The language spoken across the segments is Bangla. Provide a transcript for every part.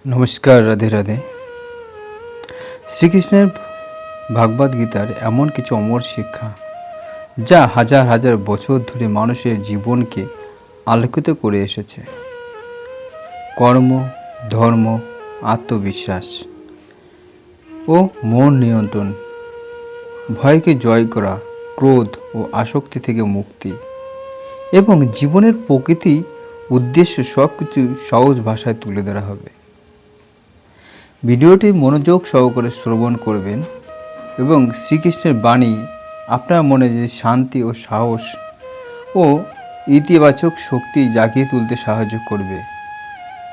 নমস্কার, রাধে রাধে। শ্রীকৃষ্ণের ভাগবত গীতার এমন কিছু অমর শিক্ষা যা হাজার হাজার বছর ধরে মানুষের জীবনকে আলোকিত করে এসেছে। কর্ম, ধর্ম, আত্মবিশ্বাস ও মন নিয়ন্ত্রণ, ভয়কে জয় করা, ক্রোধ ও আসক্তি থেকে মুক্তি এবং জীবনের প্রকৃতি উদ্দেশ্য সব কিছু সহজ ভাষায় তুলে ধরা হবে। ভিডিওটি মনোযোগ সহকারে শ্রবণ করবেন এবং শ্রীকৃষ্ণের বাণী আপনার মনে যে শান্তি ও সাহস ও ইতিবাচক শক্তি জাগিয়ে তুলতে সাহায্য করবে।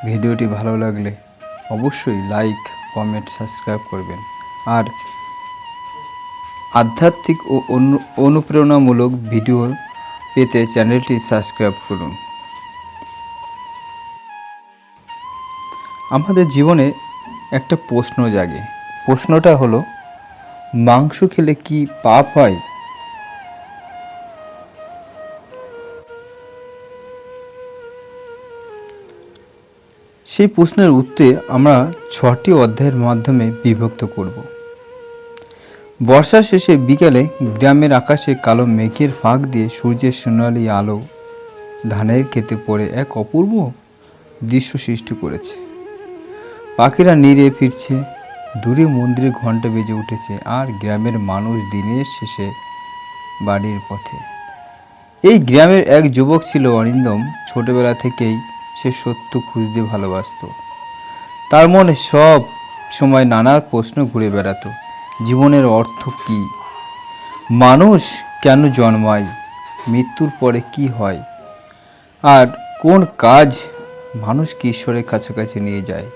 ভিডিওটি ভালো লাগলে অবশ্যই লাইক, কমেন্ট, সাবস্ক্রাইব করবেন আর আধ্যাত্মিক ও অনুপ্রেরণামূলক ভিডিও পেতে চ্যানেলটি সাবস্ক্রাইব করুন। আমাদের জীবনে একটা প্রশ্ন জাগে। প্রশ্নটা হলো, মাংস খেলে কি পাপ হয়? সেই প্রশ্নের উত্তরে আমরা 6টি অধ্যায়ের মাধ্যমে বিভক্ত করব। বর্ষার শেষে বিকালে গ্রামের আকাশে কালো মেঘের ফাঁক দিয়ে সূর্যের সোনালি আলো ধানের ক্ষেতে পড়ে এক অপূর্ব দৃশ্য সৃষ্টি করেছে। পাখিরা নীড়ে ফিরছে, দূরে মন্দিরে ঘণ্টা বেজে উঠেছে, আর গ্রামের মানুষ দিনের শেষে বাড়ির পথে। এই গ্রামের এক যুবক ছিল অরিন্দম। ছোটবেলা থেকেই সে সত্য খুঁজতে ভালোবাসত। তার মনে সব সময় নানা প্রশ্ন ঘুরে বেড়াতো। জীবনের অর্থ কী? মানুষ কেন জন্মায়? মৃত্যুর পরে কি হয়? আর কোন কাজ মানুষকে ঈশ্বরের কাছাকাছি নিয়ে যায়?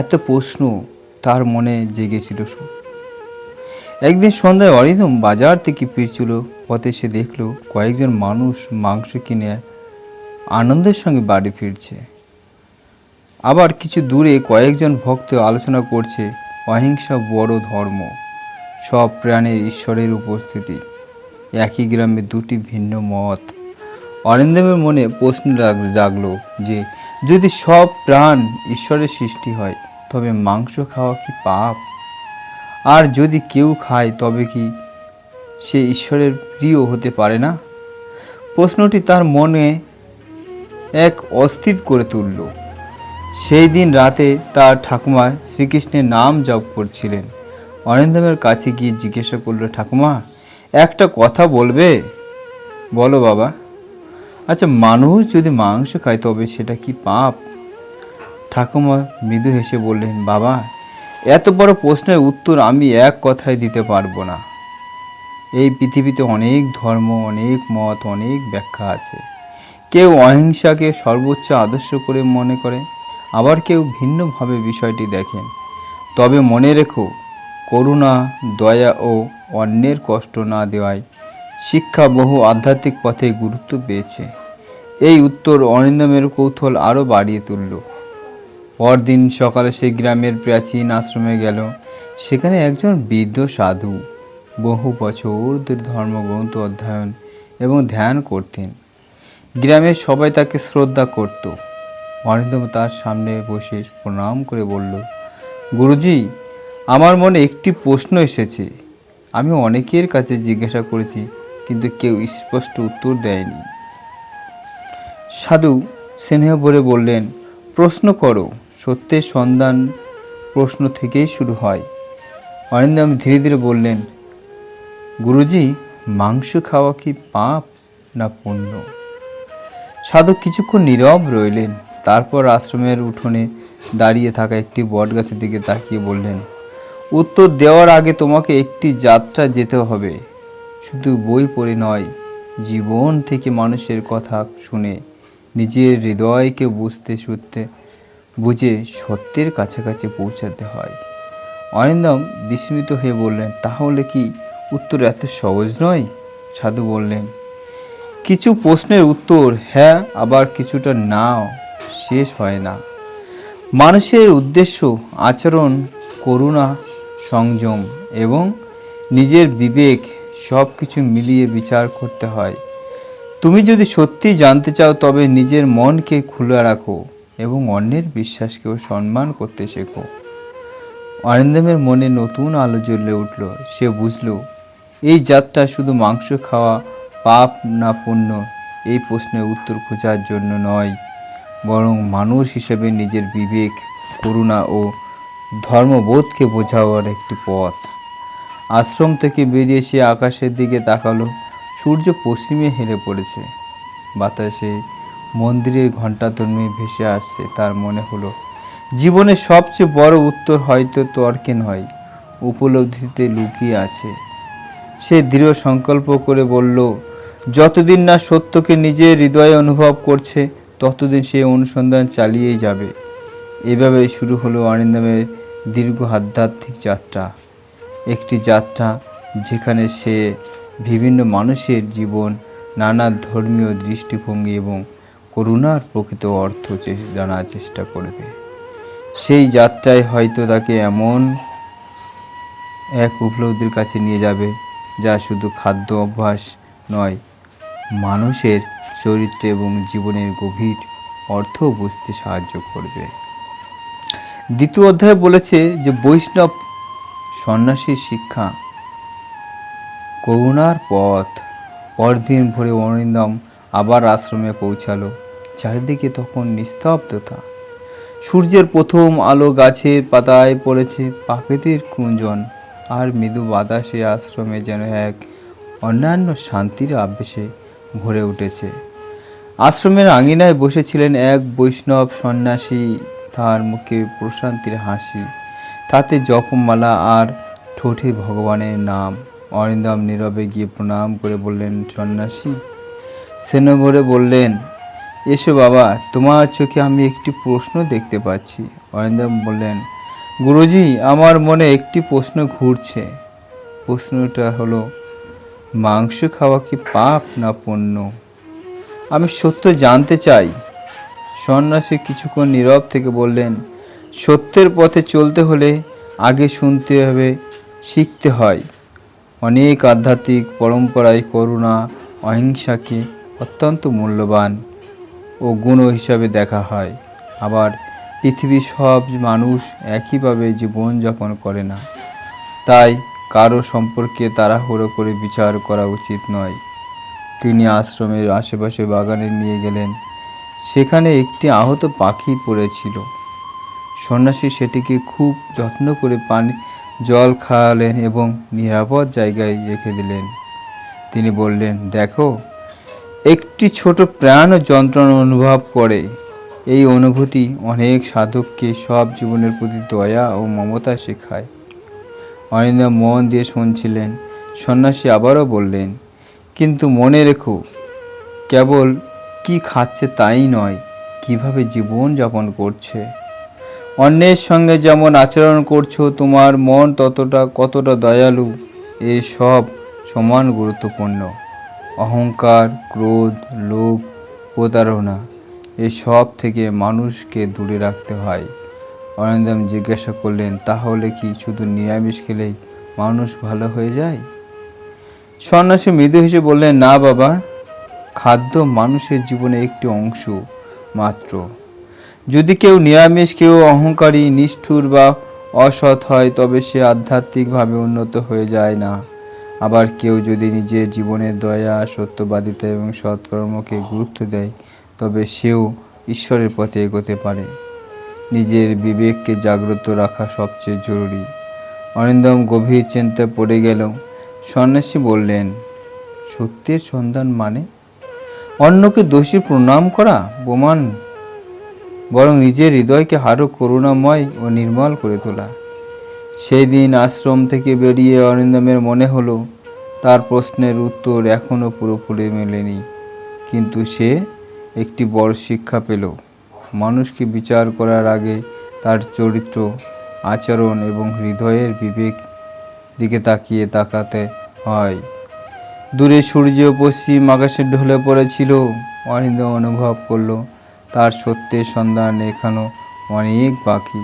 এত প্রশ্ন তার মনে জেগেছিল। একদিন সন্ধ্যায় অরিন্দম বাজার থেকে ফিরছিল। পথে সে দেখল কয়েকজন মানুষ মাংস কিনে আনন্দের সঙ্গে বাড়ি ফিরছে। আবার কিছু দূরে কয়েকজন ভক্ত আলোচনা করছে অহিংসা বড় ধর্ম, সব প্রাণের ঈশ্বরের উপস্থিতি। একই গ্রামে দুটি ভিন্ন মত। অরিন্দমের মনে প্রশ্ন জাগলো যে যদি সব প্রাণ ঈশ্বরের সৃষ্টি হয় তবে মাংস খাওয়া কি পাপ? আর যদি কেউ খায় তবে কি সে ঈশ্বরের প্রিয় হতে পারে না? প্রশ্নটি তার মনে এক অস্থির করে তুলল। সেই দিন রাতে তার ঠাকুমা শ্রীকৃষ্ণের নাম জপ করছিলেন। অরিন্দমের কাছে গিয়ে জিজ্ঞাসা করল, ঠাকুমা, একটা কথা বলবে? বলো বাবা। আচ্ছা, মানুষ যদি মাংস খায় তবে সেটা কি পাপ? ঠাকুমা মৃদু হেসে বললেন, বাবা, এত বড় প্রশ্নের উত্তর আমি এক কথায় দিতে পারবো না। এই পৃথিবীতে অনেক ধর্ম, অনেক মত, অনেক ব্যাখ্যা আছে। কেউ অহিংসাকে সর্বোচ্চ আদর্শ করে মনে করে, আবার কেউ ভিন্নভাবে বিষয়টি দেখেন। তবে মনে রেখো, করুণা, দয়া ও অন্যের কষ্ট না দেওয়ায় শিক্ষা বহু আধ্যাত্মিক পথে গুরুত্ব পেয়েছে। এই উত্তর অরিন্দমের কৌতূহল আরও বাড়িয়ে তুলল। পরদিন সকালে সে গ্রামের প্রাচীন আশ্রমে গেল। সেখানে একজন বৃদ্ধ সাধু বহু বছর ধরে ধর্মগ্রন্থ অধ্যয়ন এবং ধ্যান করতেন। গ্রামের সবাই তাকে শ্রদ্ধা করত। অরিন্দম তার সামনে বসে প্রণাম করে বলল, গুরুজি, আমার মনে একটি প্রশ্ন এসেছে। আমি অনেকের কাছে জিজ্ঞাসা করেছি, কিন্তু কেউ স্পষ্ট উত্তর দেয়নি। সাধু স্নেহ ভরে বললেন, প্রশ্ন করো। সত্যের সন্ধান প্রশ্ন থেকেই শুরু হয়। অরিন্দম ধীরে ধীরে বললেন, গুরুজি, মাংস খাওয়া কি পাপ না পুণ্য? সাধু কিছুক্ষণ নীরব রইলেন। তারপর আশ্রমের উঠোনে দাঁড়িয়ে থাকা একটি বটগাছের দিকে তাকিয়ে বললেন, উত্তর দেওয়ার আগে তোমাকে একটি যাত্রা যেতে হবে। শুধু বই পড়ে নয়, জীবন থেকে মানুষের কথা শুনে নিজের হৃদয়কে বুঝে সত্যের কাছাকাছি পৌঁছাতে হয়। অরিন্দম বিস্মিত হয়ে বললেন, তাহলে কি উত্তর এত সহজ নয়? সাধু বললেন, কিছু প্রশ্নের উত্তর হ্যাঁ, আবার কিছুটা নাও শেষ হয় না। মানুষের উদ্দেশ্য, আচরণ, করুণা, সংযম এবং নিজের বিবেক সব কিছু মিলিয়ে বিচার করতে হয়। তুমি যদি সত্যি জানতে চাও তবে নিজের মনকে খোলা রাখো এবং অন্যের বিশ্বাসকেও সম্মান করতে শেখো। অরিন্দমের মনে নতুন আলো জ্বলে উঠল। সে বুঝল এই যাত্রা শুধু মাংস খাওয়া পাপ না পুণ্য এই প্রশ্নের উত্তর খোঁজার জন্য নয়, বরং মানুষ হিসেবে নিজের বিবেক, করুণা ও ধর্মবোধকে বোঝাবার একটি পথ। আশ্রম থেকে বেরিয়ে সে আকাশের দিকে তাকালো। সূর্য পশ্চিমে হেলে পড়েছে। বাতাসে মন্দিরের ঘণ্টাধ্বনি ভেসে আসছে। তার মনে হলো জীবনের সবচেয়ে বড় উত্তর হয়তো তর্কে নয়, উপলব্ধিতে লুকিয়ে আছে। সে দৃঢ় সংকল্প করে বলল, যতদিন না সত্যকে নিজের হৃদয়ে অনুভব করছে ততদিন সে অনুসন্ধান চালিয়েই যাবে। এভাবেই শুরু হলো অরিন্দমের দীর্ঘ আধ্যাত্মিক যাত্রা। একটি যাত্রা যেখানে সে বিভিন্ন মানুষের জীবন, নানা ধর্মীয় দৃষ্টিভঙ্গি এবং করুণার প্রকৃত অর্থ জানার চেষ্টা করবে। সেই যাত্রায় হয়তো তাকে এমন এক উপলব্ধির কাছে নিয়ে যাবে যা শুধু খাদ্য অভ্যাস নয়, মানুষের চরিত্র এবং জীবনের গভীর অর্থ বুঝতে সাহায্য করবে। দ্বিতীয় অধ্যায় বলেছে যে বৈষ্ণব সন্ন্যাসীর শিক্ষা, করুণার পথ। পরদিন ভোরে অরিন্দম আবার আশ্রমে পৌঁছালো। চারিদিকে তখন নিস্তব্ধতা। সূর্যের প্রথম আলো গাছের পাতায় পড়েছে। প্রাকৃতিক কুঞ্জন আর মৃদু বাতাসে আশ্রমে যেন এক অন্যান্য শান্তির আবেশে ভরে উঠেছে। আশ্রমের আঙিনায় বসেছিলেন এক বৈষ্ণব সন্ন্যাসী। তার মুখে প্রশান্তির হাসি, তাতে জপমালা আর ঠোঁটে ভগবানের নাম। অরিন্দম নীরবে গিয়ে প্রণাম করে বললেন, সন্ন্যাসী। স্নেহভরে বললেন, এসো বাবা, তোমার চোখে আমি একটি প্রশ্ন দেখতে পাচ্ছি। অরিন্দম বললেন, গুরুজি, আমার মনে একটি প্রশ্ন ঘুরছে। প্রশ্নটা হলো, মাংস খাওয়া কি পাপ না পুণ্য? আমি সত্য জানতে চাই। সন্ন্যাসী কিছুক্ষণ নীরব থেকে বললেন, সত্যের পথে চলতে হলে আগে শুনতে হবে, শিখতে হয়। অনেক আধ্যাত্মিক পরম্পরায় করুণা, অহিংসাকে অত্যন্ত মূল্যবান ও গুণ হিসাবে দেখা হয়। আবার পৃথিবীর সব মানুষ একইভাবে জীবনযাপন করে না, তাই কারো সম্পর্কে তাড়াহুড়ো করে বিচার করা উচিত নয়। তিনি আশ্রমের আশেপাশে বাগানে নিয়ে গেলেন। সেখানে একটি আহত পাখি পড়েছিল। সন্ন্যাসী সেটিকে খুব যত্ন করে পানি জল খাওয়ালেন এবং নিরাপদ জায়গায় রেখে দিলেন। তিনি বললেন, দেখো, একটি ছোট প্রাণ যন্ত্রণা অনুভব করে। এই অনুভূতি অনেক সাধককে সব জীবনের প্রতি দয়া ও মমতা শেখায়। অরিন্দম মন দিয়ে শুনছিলেন। সন্ন্যাসী আবারও বললেন, কিন্তু মনে রেখো, কেবল কি খাচ্ছে তাই নয়, কিভাবে জীবন যাপন করছে। অন্যের সঙ্গে যেমন আচরণ করছো, তোমার মন কতটা দয়ালু, এই সব সমান গুরুত্বপূর্ণ। অহংকার, ক্রোধ, লোভ, প্রতারণা এসব থেকে মানুষকে দূরে রাখতে হয়। অরিন্দম জিজ্ঞাসা করলেন, তাহলে কি শুধু নিরামিষ খেলেই মানুষ ভালো হয়ে যায়? সন্ন্যাসী মৃদু হেসে বললেন, না বাবা, খাদ্য মানুষের জীবনে একটি অংশ মাত্র। যদি কেউ নিরামিষ, কেউ অহংকারী, নিষ্ঠুর বা অসৎ হয়, তবে সে আধ্যাত্মিকভাবে উন্নত হয়ে যায় না। আবার কেউ যদি নিজের জীবনের দয়া, সত্যবাদিতা এবং সৎকর্মকে গুরুত্ব দেয়, তবে সেও ঈশ্বরের পথে এগোতে পারে। নিজের বিবেককে জাগ্রত রাখা সবচেয়ে জরুরি। অরিন্দম গভীর চিন্তায় পড়ে গেল। সন্ন্যাসী বললেন, সত্যের সন্ধান মানে অন্যকে দোষী প্রণাম করা প্রমাণ, বরং নিজের হৃদয়কে আরও করুণাময় ও নির্মল করে তোলা। সেই দিন আশ্রম থেকে বেরিয়ে অরিন্দমের মনে হলো তার প্রশ্নের উত্তর এখনও পুরোপুরি মেলেনি, কিন্তু সে একটি বড় শিক্ষা পেল। মানুষকে বিচার করার আগে তার চরিত্র, আচরণ এবং হৃদয়ের বিবেক দিকে তাকাতে হয়। দূরে সূর্য পশ্চিম আকাশে ঢলে পড়েছিল। অরিন্দম অনুভব করলো তার সত্যের সন্ধান এখনো অনেক বাকি।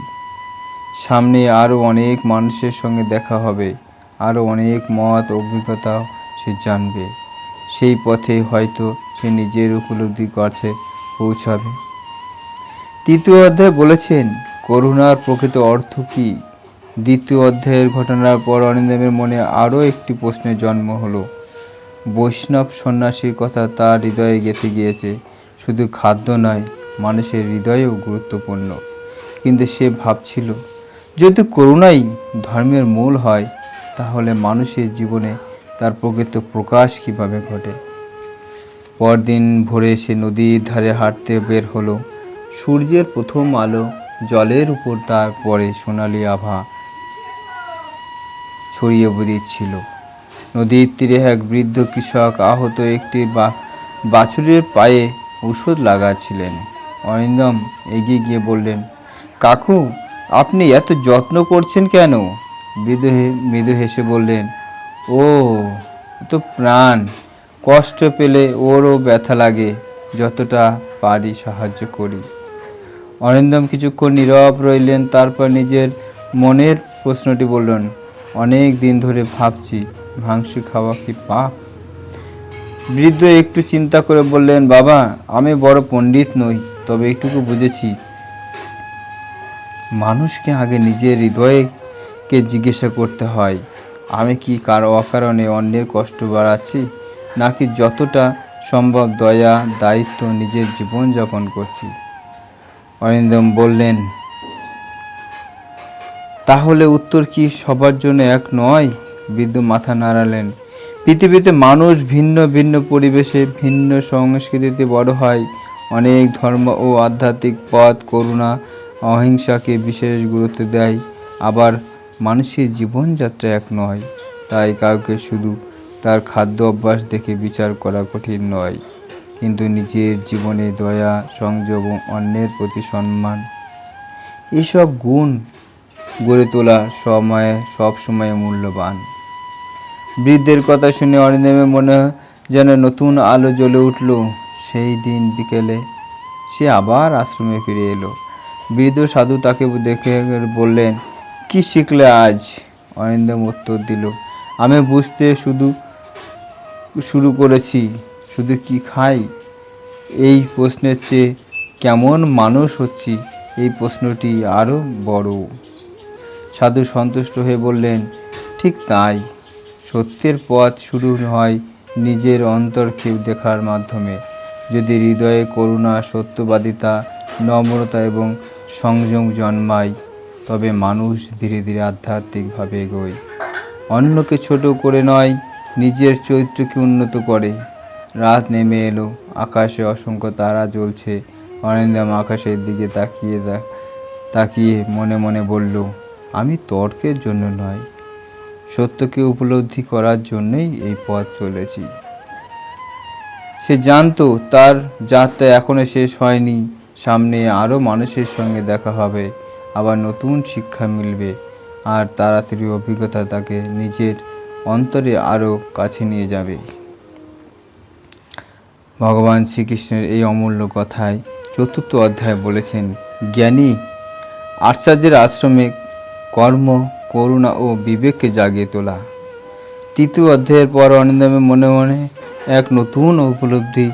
সামনে আরও অনেক মানুষের সঙ্গে দেখা হবে, আরও অনেক মত অভিজ্ঞতা সে জানবে। সেই পথে হয়তো সে নিজের উপলব্ধির কাছে পৌঁছাবে। তৃতীয় অধ্যায়ে বলেছেন করুণার প্রকৃত অর্থ কী। দ্বিতীয় অধ্যায়ের ঘটনার পর অরিন্দমের মনে আরও একটি প্রশ্নের জন্ম হলো। বৈষ্ণব সন্ন্যাসীর কথা তার হৃদয়ে গেঁথে গিয়েছে। শুধু খাদ্য নয়, মানুষের হৃদয়েও গুরুত্বপূর্ণ। কিন্তু সে ভাবছিল, যদি করুণাই ধর্মের মূল হয়, তাহলে মানুষের জীবনে তার প্রকৃত প্রকাশ কীভাবে ঘটে। পরদিন ভোরে সে নদীর ধারে হাঁটতে বের হলো। সূর্যের প্রথম আলো জলের উপর তার পরে সোনালি আভা ছড়িয়ে দিচ্ছিল। নদীর তীরে এক বৃদ্ধ কৃষক আহত একটি বাছুরের পায়ে ওষুধ লাগাচ্ছিলেন। অরিন্দম এগিয়ে গিয়ে বললেন, কাকু, আপনি এত যত্ন করছেন কেন? মৃদু হেসে বললেন, ও তো প্রাণ, কষ্ট পেলে ওরও ব্যথা লাগে, যতটা পারি সাহায্য করি। অরিন্দম কিছুক্ষণ নীরব রইলেন, তারপর নিজের মনের প্রশ্নটি বললেন, অনেক দিন ধরে ভাবছি, মাংস খাওয়া কি পাপ? বৃদ্ধ একটু চিন্তা করে বললেন, বাবা, আমি বড় পণ্ডিত নই, তবে একটুকু বুঝেছি। মানুষকে আগে নিজের হৃদয়কে জিজ্ঞাসা করতে হয়, আমি কি কারো অকারণে অন্যের কষ্ট বাড়াচ্ছি, নাকি যতটা সম্ভব দয়া দায়িত্ব নিজের জীবনযাপন করছি। অরিন্দম বললেন, তাহলে উত্তর কি সবার জন্য এক নয়? বৃদ্ধ মাথা নাড়ালেন। পৃথিবীতে মানুষ ভিন্ন ভিন্ন পরিবেশে ভিন্ন সংস্কৃতিতে বড় হয়। অনেক ধর্ম ও আধ্যাত্মিক পথ করুণা অহিংসাকে বিশেষ গুরুত্ব দেয়। আবার মানুষের জীবনযাত্রা এক নয়, তাই কাউকে শুধু তার খাদ্য অভ্যাস দেখে বিচার করা কঠিন নয়। কিন্তু নিজের জীবনে দয়া, সংযম ও অন্যের প্রতি সম্মান, এসব গুণ গড়ে তোলা সব সময় মূল্যবান। বৃদ্ধের কথা শুনে অরিন্দমের মনে যেন নতুন আলো জ্বলে উঠল। সেই দিন বিকেলে সে আবার আশ্রমে ফিরে এলো। বৃদ্ধ সাধু তাকে দেখে বললেন, কি শিখলে আজ? অরিন্দম উত্তর দিল, আমি বুঝতে শুরু করেছি, শুধু কি খাই এই প্রশ্নের চেয়ে কেমন মানুষ হচ্ছি এই প্রশ্নটি আরও বড়। সাধু সন্তুষ্ট হয়ে বললেন, ঠিক তাই, সত্যের পথ শুরু হয় নিজের অন্তরকে দেখার মাধ্যমে। যদি হৃদয়ে করুণা, সত্যবাদিতা, নম্রতা এবং সংযম জন্মায়, তবে মানুষ ধীরে ধীরে আধ্যাত্মিকভাবে এগোয়। অন্যকে ছোট করে নয়, নিজের চরিত্রকে উন্নত করে। রাত নেমে এলো, আকাশে অসংখ্য তারা জ্বলছে। অরিন্দম আকাশের দিকে তাকিয়ে মনে মনে বলল, আমি তর্কের জন্য নয়, সত্যকে উপলব্ধি করার জন্যই এই পথ চলেছি। সে জানতো তার যাত্রা এখনো শেষ হয়নি। সামনে আরও মানুষের সঙ্গে দেখা হবে, আবার নতুন শিক্ষা মিলবে, আর তাড়াতাড়ি অভিজ্ঞতা তাকে নিজের অন্তরে আরও কাছে নিয়ে যাবে। ভগবান শ্রীকৃষ্ণের এই অমূল্য কথায় ৪র্থ অধ্যায়ে বলেছেন, জ্ঞানী আচার্যের আশ্রমে কর্ম, করুণা ও বিবেককে জাগিয়ে তোলা। ৩য় অধ্যায়ের পর অরিন্দমের মনে মনে এক নতুন উপলব্ধি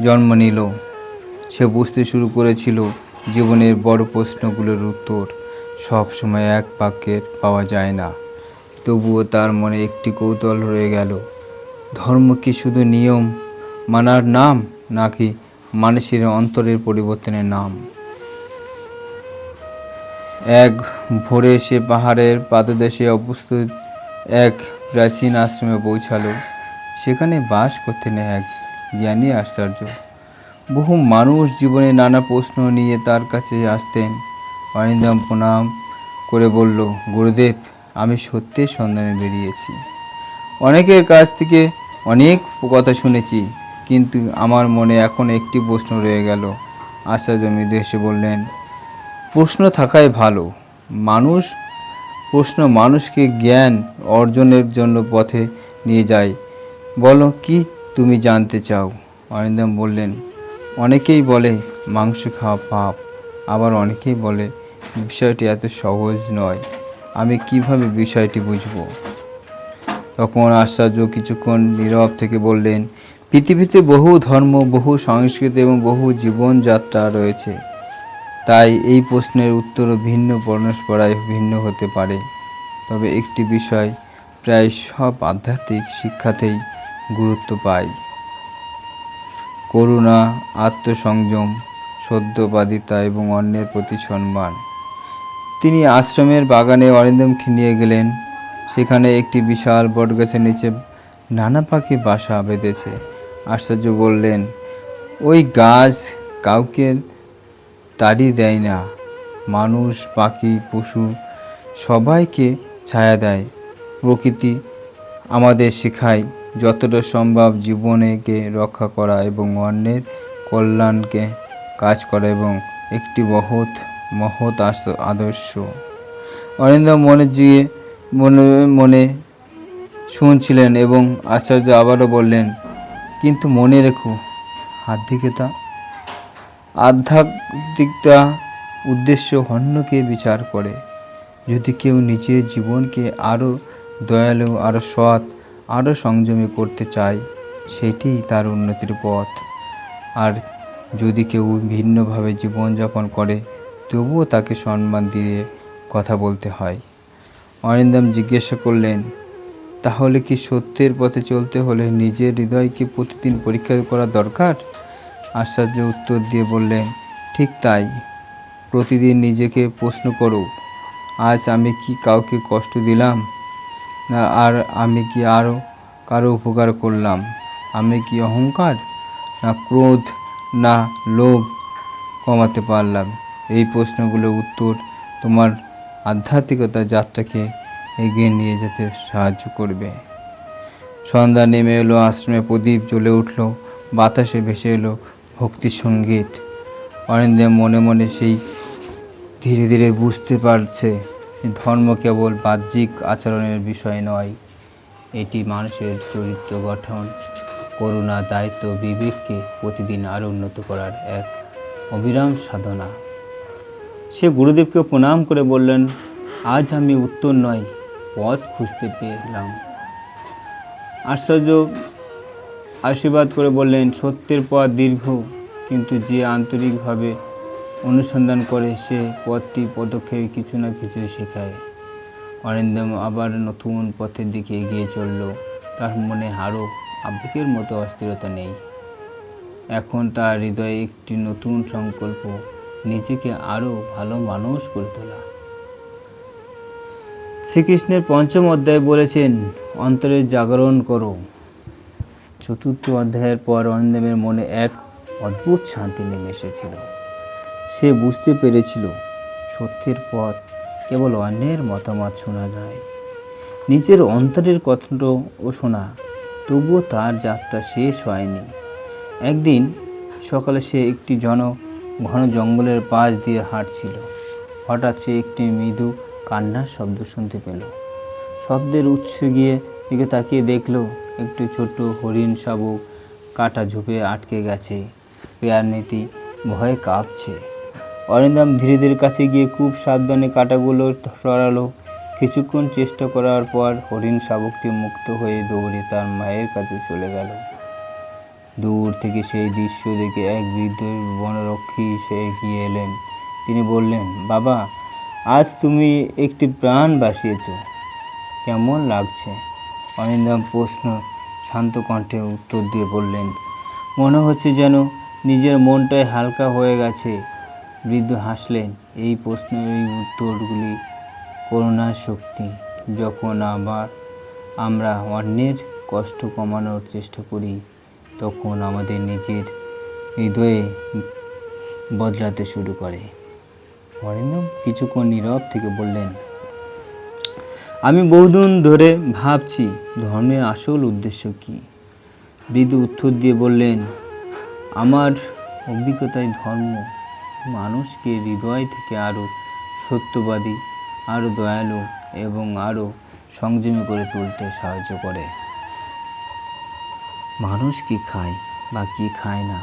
জন্ম নিল। সে বুঝতে শুরু করেছিল, জীবনের বড় প্রশ্নগুলোর উত্তর সব সময় এক বাক্যে পাওয়া যায় না। তবুও তার মনে একটি কৌতূহল রয়ে গেল, ধর্ম কি শুধু নিয়ম মানার নাম, নাকি মানুষের অন্তরের পরিবর্তনের নাম? এক ভোরে সে পাহাড়ের পাদদেশে অবস্থিত এক প্রাচীন আশ্রমে পৌঁছালো। সেখানে বাস করতেন এক জ্ঞানী আচার্য। বহু মানুষ জীবনে নানা প্রশ্ন নিয়ে তার কাছে আসতেন। অরিন্দম প্রণাম করে বলল, গুরুদেব, আমি সত্যের সন্ধানে বেরিয়েছি। অনেকের কাছ থেকে অনেক কথা শুনেছি, কিন্তু আমার মনে এখন একটি প্রশ্ন রয়ে গেল। আচার্য মৃদু হেসে বললেন, প্রশ্ন থাকাই ভালো। প্রশ্ন মানুষকে জ্ঞান অর্জনের জন্য পথে নিয়ে যায়। বলো, কি তুমি জানতে চাও? অরিন্দম বললেন, অনেকেই বলে মাংস খাওয়া পাপ, আবার অনেকেই বলে বিষয়টি এত সহজ নয়। আমি কিভাবে বিষয়টি বুঝব? তখন আচার্য কিছুক্ষণ নীরব থেকে বললেন, পৃথিবীতে বহু ধর্ম, বহু সংস্কৃতি এবং বহু জীবনযাত্রা রয়েছে। তাই এই প্রশ্নের উত্তরও ভিন্ন পরস্পরায় ভিন্ন হতে পারে। তবে একটি বিষয় প্রায় সব আধ্যাত্মিক শিক্ষাতেই গুরুত্ব পায়: করুণা, আত্মসংযম, সত্যবাদিতা এবং অন্যের প্রতি সম্মান। তিনি আশ্রমের বাগানে অরিন্দমকে নিয়ে গেলেন। সেখানে একটি বিশাল বটগাছের নিচে নানা পাখি বাসা বেঁধেছে। আশ্চর্য বললেন, ওই গাছ কাউকে তাড়ি দেয় না, মানুষ, পাখি, পশু সবাইকে ছায়া দেয়। প্রকৃতি আমাদের শেখায় যতটা সম্ভব জীবনকে রক্ষা করা এবং অন্যের কল্যাণকে কাজ করা এবং একটি মহৎ আদর্শ। অরিন্দম মনে মনে শুনছিলেন এবং আচার্য আবারও বললেন, কিন্তু মনে রেখো, আধ্যাত্মিকতা উদ্দেশ্য অন্যকে বিচার করে। যদি কেউ নিজের জীবনকে আরও দয়ালু, আরও সৎ, আরও সংযমী করতে চায়, সেটিই তার উন্নতির পথ। আর যদি কেউ ভিন্নভাবে জীবনযাপন করে, তবুও তাকে সম্মান দিয়ে কথা বলতে হয়। অরিন্দম জিজ্ঞাসা করলেন, তাহলে কি সত্যের পথে চলতে হলে নিজের হৃদয়কে প্রতিদিন পরীক্ষা করা দরকার? আচার্য উত্তর দিয়ে বললেন, ঠিক তাই। প্রতিদিন নিজেকে প্রশ্ন করো, আজ আমি কি কাউকে কষ্ট দিলাম? আর আমি কি আরও কারো উপকার করলাম? আমি কি অহংকার, না ক্রোধ, না লোভ কমাতে পারলাম? এই প্রশ্নগুলোর উত্তর তোমার আধ্যাত্মিকতা যাত্রাকে এগিয়ে নিয়ে যেতে সাহায্য করবে। সন্ধ্যা নেমে এলো, আশ্রমে প্রদীপ জ্বলে উঠল, বাতাসে ভেসে এলো ভক্তি সঙ্গীত। অরিন্দম মনে মনে সেই ধীরে ধীরে বুঝতে পারছে, ধর্ম কেবল বাহ্যিক আচরণের বিষয় নয়, এটি মানুষের চরিত্র গঠন, করুণা, দায়িত্ব, বিবেককে প্রতিদিন আরও উন্নত করার এক অবিরাম সাধনা। সে গুরুদেবকে প্রণাম করে বললেন, আজ আমি উত্তর নয়, পথ খুঁজতে পেলাম। আশ্চর্য আশীর্বাদ করে বললেন, সত্যের পথ দীর্ঘ, কিন্তু যে আন্তরিকভাবে অনুসন্ধান করে সে পথটি পদক্ষেপে কিছু না কিছু শেখায়। অরিন্দম আবার নতুন পথের দিকে এগিয়ে চলল। তার মনে আরও আবেগের মতো অস্থিরতা নেই। এখন তার হৃদয়ে একটি নতুন সংকল্প, নিজেকে আরও ভালো মানুষ করে তোলা। শ্রীকৃষ্ণের পঞ্চম অধ্যায় বলেছেন, অন্তরের জাগরণ করো। চতুর্থ অধ্যায়ের পর অরিন্দমের মনে এক অদ্ভুত শান্তি নেমে এসেছিল। সে বুঝতে পেরেছিল, সত্যের পথ কেবল অন্যের মতামত শোনা যায়, নিজের অন্তরের কথাও শোনা। তবুও তার যাত্রা শেষ হয়নি। একদিন সকালে সে একটি ঘন জঙ্গলের পাশ দিয়ে হাঁটছিল। হঠাৎ সে একটি মৃদু কান্নার শব্দ শুনতে পেল। শব্দের উৎসে গিয়ে দিকে তাকিয়ে দেখল, একটি ছোট্ট হরিণ শাবক কাটা ঝোপে আটকে গেছে। প্রাণীটি ভয়ে কাঁপছে। অরিন্দম ধীরে ধীরে কাছে গিয়ে খুব সাবধানে কাঁটাগুলো সরালো। কিছুক্ষণ চেষ্টা করার পর হরিণ শাবকটি মুক্ত হয়ে দৌড়ে তার মায়ের কাছে চলে গেল। দূর থেকে সেই দৃশ্য দেখে এক বৃদ্ধ বনরক্ষী সে এগিয়ে এলেন। তিনি বললেন, বাবা, আজ তুমি একটি প্রাণ বাঁচিয়েছ, কেমন লাগছে? অরিন্দম প্রশ্ন শান্ত কণ্ঠে উত্তর দিয়ে বললেন, মনে হচ্ছে যেন নিজের মনটাই হালকা হয়ে গেছে। বৃদ্ধ হাসলেন। এই প্রশ্নের উত্তরগুলি করুণার শক্তি। যখন আমরা অন্যের কষ্ট কমানোর চেষ্টা করি, তখন আমাদের নিজের হৃদয়ে বদলাতে শুরু করে। অরিন্দম কিছুক্ষণ নীরব থেকে বললেন, আমি বহুদিন ধরে ভাবছি ধর্মের আসল উদ্দেশ্য কী। বৃদ্ধ উত্তর দিয়ে বললেন, আমার অভিজ্ঞতায় ধর্ম মানুষকে হৃদয় থেকে আরও সত্যবাদী, আরও দয়ালু এবং আরও সংযমী করে তুলতে সাহায্য করে। মানুষ কি খায় বা কি খায় না,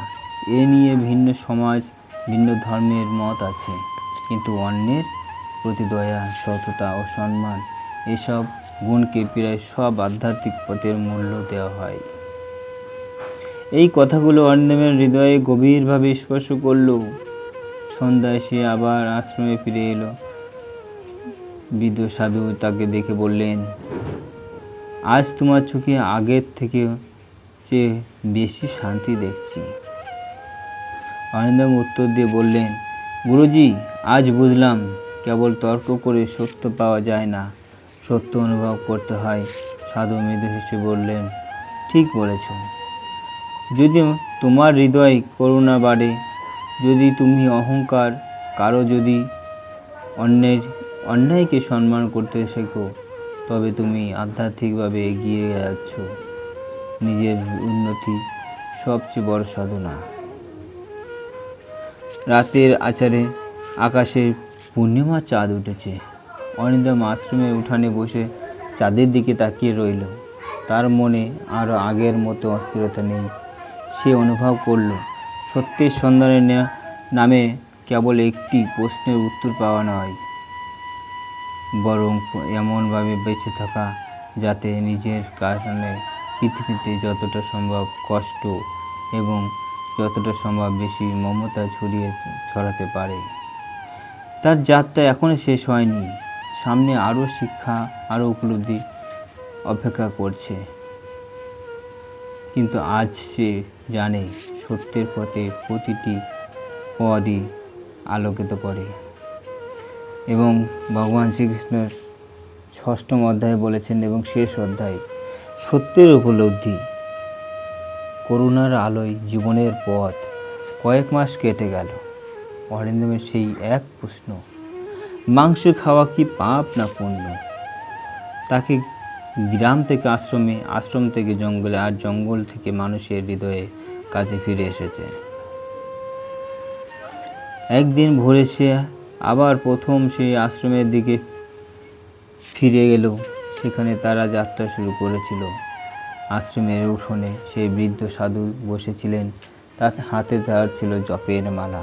এ নিয়ে ভিন্ন সমাজ, ভিন্ন ধর্মের মত আছে, কিন্তু অন্যের প্রতি দয়া, সততা ও সম্মান, এসব গুণকে প্রায় সব আধ্যাত্মিক পথের মূল্য দেওয়া হয়। এই কথাগুলো অরিন্দমের হৃদয়ে গভীরভাবে স্পর্শ করল। সন্ধ্যায় সে আবার আশ্রমে ফিরে এলো। বৃদ্ধ সাধু তাকে দেখে বললেন, আজ তোমার চোখে আগের থেকে চেয়ে বেশি শান্তি দেখছি। অরিন্দম উত্তর দিয়ে বললেন, গুরুজি, আজ বুঝলাম কেবল তর্ক করে সত্য পাওয়া যায় না, সত্য অনুভব করতে হয়। সাধু মৃদু হেসে বললেন, ঠিক বলেছ। যদি তোমার হৃদয় করুণা বাড়ে, যদি তুমি অহংকার কারো, যদি অন্যায়কে সম্মান করতে শেখো, তবে তুমি আধ্যাত্মিকভাবে এগিয়ে যাচ্ছ। নিজের উন্নতি সবচেয়ে বড় সাধনা। রাতের আকাশে পূর্ণিমা চাঁদ উঠেছে। অরিন্দম আশ্রমের উঠানে বসে চাঁদের দিকে তাকিয়ে রইল। তার মনে আর আগের মতো অস্থিরতা নেই। সে অনুভব করল, সত্যের সন্ধানের নামে কেবল একটি প্রশ্নের উত্তর পাওয়া নয়, বরং এমনভাবে বেঁচে থাকা যাতে নিজের কারণে পৃথিবীতে যতটা সম্ভব কষ্ট এবং যতটা সম্ভব বেশি মমতা ছড়াতে পারে। তার যাত্রা এখনও শেষ হয়নি। সামনে আরও শিক্ষা, আরও উপলব্ধি অপেক্ষা করছে। কিন্তু আজ সে জানে, সত্যের পথে প্রতিটি পদই আলোকিত করে। এবং ভগবান শ্রীকৃষ্ণের 6ম অধ্যায়ে বলেছেন, এবং শেষ অধ্যায়, সত্যের উপলব্ধি। করুণার আলোয় জীবনের পথ। কয়েক মাস কেটে গেল। অরিন্দমের সেই এক প্রশ্ন, মাংস খাওয়া কি পাপ না পুণ্য? তাকে গ্রাম থেকে আশ্রমে, আশ্রম থেকে জঙ্গলে, আর জঙ্গল থেকে মানুষের হৃদয়ে কাছে ফিরে এসেছে। একদিন ভোরে সে আবার প্রথম সেই আশ্রমের দিকে ফিরে গেল। সেখানে তারা যাত্রা শুরু করেছিল। আশ্রমের উঠোনে সেই বৃদ্ধ সাধু বসেছিলেন। তার হাতে তার ছিল জপের মালা,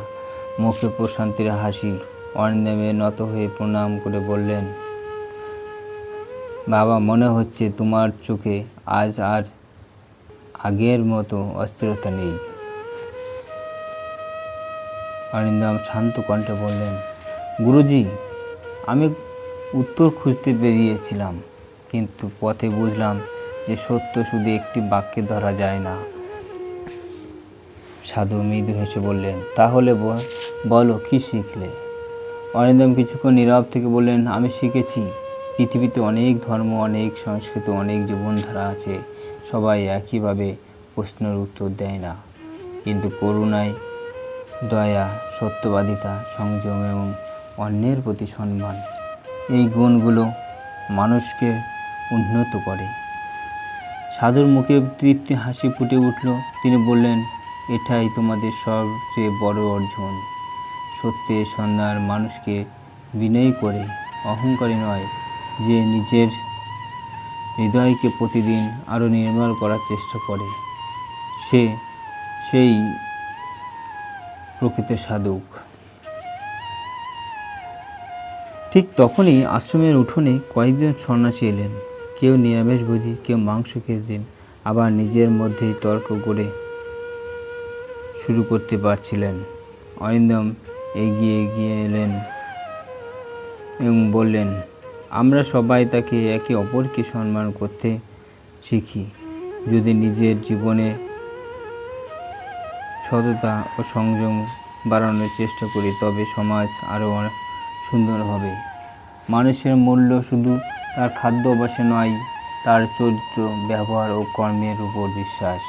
মুখে প্রশান্তির হাসি। অরিন্দমে নত হয়ে প্রণাম করে বললেন, বাবা, মনে হচ্ছে তোমার চোখে আজ আর আগের মতো অস্থিরতা নেই। অরিন্দম শান্ত কণ্ঠে বললেন, গুরুজি, আমি উত্তর খুঁজতে বেরিয়েছিলাম, কিন্তু পথে বুঝলাম যে সত্য শুধু একটি বাক্যে ধরা যায় না। সাধু মৃদু হেসে বললেন, তাহলে বলো, কি শিখলে? অরিন্দম কিছুক্ষণ নীরব থেকে বললেন, আমি শিখেছি পৃথিবীতে অনেক ধর্ম, অনেক সংস্কৃতি, অনেক জীবনধারা আছে। সবাই একইভাবে প্রশ্নের উত্তর দেয় না, কিন্তু করুণায়, দয়া, সত্যবাদিতা, সংযম এবং অন্যের প্রতি সম্মান, এই গুণগুলো মানুষকে উন্নত করে। সাধুর মুখে তৃপ্তি হাসি ফুটে উঠল। তিনি বললেন, এটাই তোমাদের সবচেয়ে বড় অর্জন। সত্যের সন্ধান মানুষকে বিনয়ী করে, অহংকারী নয়, যে নিজের হৃদয়কে প্রতিদিন আরও নির্মল করার চেষ্টা করে, সেই প্রকৃত সাধক। ঠিক তখনই আশ্রমের উঠোনে কয়েকজন সন্ন্যাসী এলেন। কেউ নিরামিষভোজী, কেউ মাংস খেতেন, আবার নিজের মধ্যেই তর্ক করে শুরু করতে পারছিলেন। অরিন্দম এগিয়ে এলেন এবং বললেন, আমরা সবাই তাকে একে অপরকে সম্মান করতে শিখি। যদি নিজের জীবনে সততা ও সংযম বাড়ানোর চেষ্টা করি, তবে সমাজ আরও সুন্দর হবে। মানুষের মূল্য শুধু তার খাদ্য অভ্যাসে নয়, তার চরিত্র, ব্যবহার ও কর্মের উপর বিশ্বাস।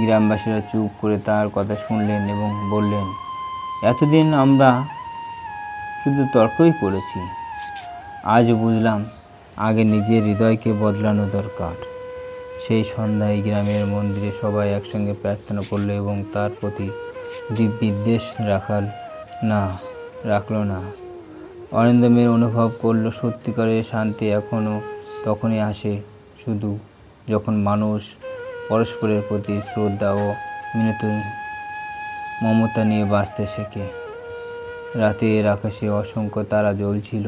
গ্রামবাসীরা চুপ করে তার কথা শুনলেন এবং বললেন, এতদিন আমরা শুধু তর্কই করেছি, আজ বুঝলাম আগে নিজের হৃদয়কে বদলানো দরকার। সেই সন্ধ্যায় গ্রামের মন্দিরে সবাই একসঙ্গে প্রার্থনা করল এবং তার প্রতি বিদ্বেষ রাখল না। অরিন্দমের অনুভব করল, সত্যিকারের শান্তি তখনই আসে শুধু যখন মানুষ পরস্পরের প্রতি শ্রদ্ধা ও মমতা নিয়ে বাঁচতে শেখে। রাতের আকাশে অসংখ্য তারা জ্বলছিল।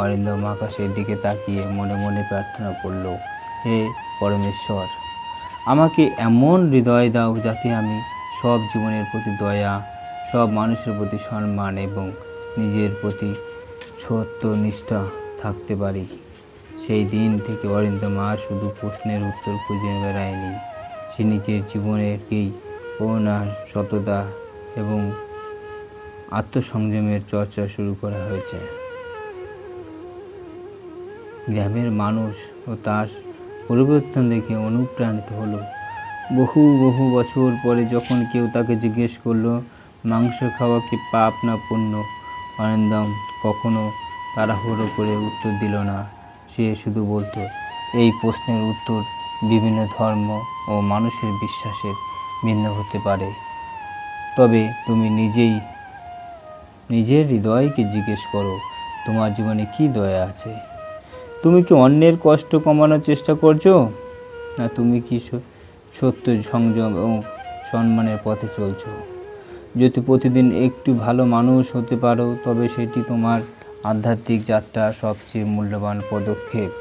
অরিন্দম আকাশের দিকে তাকিয়ে মনে মনে প্রার্থনা করল, হে পরমেশ্বর, আমাকে এমন হৃদয় দাও যাতে আমি সব জীবনের প্রতি দয়া, সব মানুষের প্রতি সম্মান এবং নিজের প্রতি সত্যনিষ্ঠা থাকতে পারি। সেই দিন থেকে অরিন্দম আর শুধু প্রশ্নের উত্তর খুঁজে বেড়ায়নি, সে নিজের জীবনেরকেই করুণা, সততা এবং আত্মসংযমের চর্চা শুরু করা হয়েছে। গ্রামের মানুষ ও তার পরিবর্তন দেখে অনুপ্রাণিত হলো। বহু বহু বছর পরে যখন কেউ তাকে জিজ্ঞেস করলো মাংস খাওয়া কি পাপ না পুণ্য, অরিন্দম কখনো তাড়াহুড়ো করে উত্তর দিল না। সে শুধু বলতো, এই প্রশ্নের উত্তর বিভিন্ন ধর্ম ও মানুষের বিশ্বাসের ভিন্ন হতে পারে, তবে তুমি নিজের হৃদয়কে জিজ্ঞেস করো, তোমার জীবনে কি দয়া আছে? তুমি কি অন্যের কষ্ট কমানোর চেষ্টা করছো, না তুমি কি সত্য, সংযম এবং সম্মানের পথে চলছো? যদি প্রতিদিন একটু ভালো মানুষ হতে পারো, তবে সেটি তোমার আধ্যাত্মিক যাত্রার সবচেয়ে মূল্যবান পদক্ষেপ।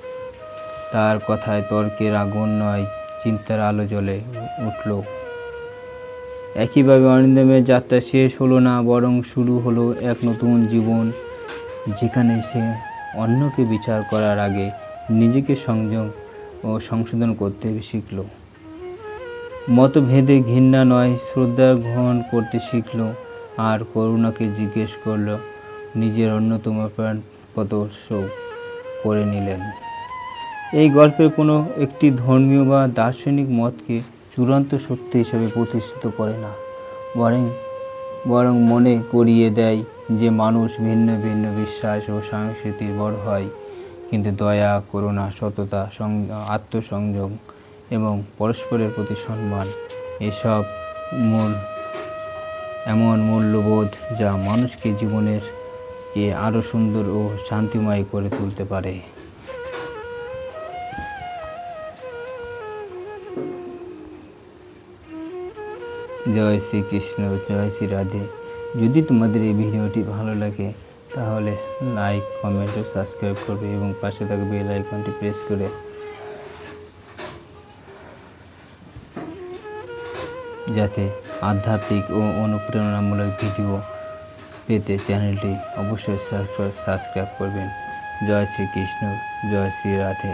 তার কথায় তর্কের আগুন নয়, চিন্তার আলো জ্বলে উঠল। একইভাবে অরিন্দমের যাত্রা শেষ হলো না, বরং শুরু হলো এক নতুন জীবন, যেখানে সে অন্যকে বিচার করার আগে নিজেকে সংযম ও সংশোধন করতে শিখল। মতভেদে ঘৃণা নয়, শ্রদ্ধা গ্রহণ করতে শিখল, আর করুণাকে জিজ্ঞেস করল, নিজের অন্যতম প্রাণ প্রদর্শ করে নিলেন। এই গল্পের কোনো একটি ধর্মীয় বা দার্শনিক মতকে চূড়ান্ত সত্য হিসেবে প্রতিষ্ঠিত করে না, বরং মনে করিয়ে দেয় যে মানুষ ভিন্ন ভিন্ন বিশ্বাস ও সংস্কৃতির বড় হয়, কিন্তু দয়া, করুণা, সততা, আত্মসংযম এবং পরস্পরের প্রতি সম্মান এসব এমন মূল্যবোধ যা মানুষকে জীবনের আরও সুন্দর ও শান্তিময় করে তুলতে পারে। জয় শ্রীকৃষ্ণ, জয় শ্রী রাধে। যদি তোমাদের এই ভিডিওটি ভালো লাগে তাহলে লাইক, কমেন্ট ও সাবস্ক্রাইব করবে এবং পাশে থাকা বেল আইকনটি প্রেস করে যাতে আধ্যাত্মিক ও অনুপ্রেরণামূলক ভিডিও পেতে চ্যানেলটি অবশ্যই সাবস্ক্রাইব করবেন। জয় শ্রীকৃষ্ণ, জয় শ্রী রাধে।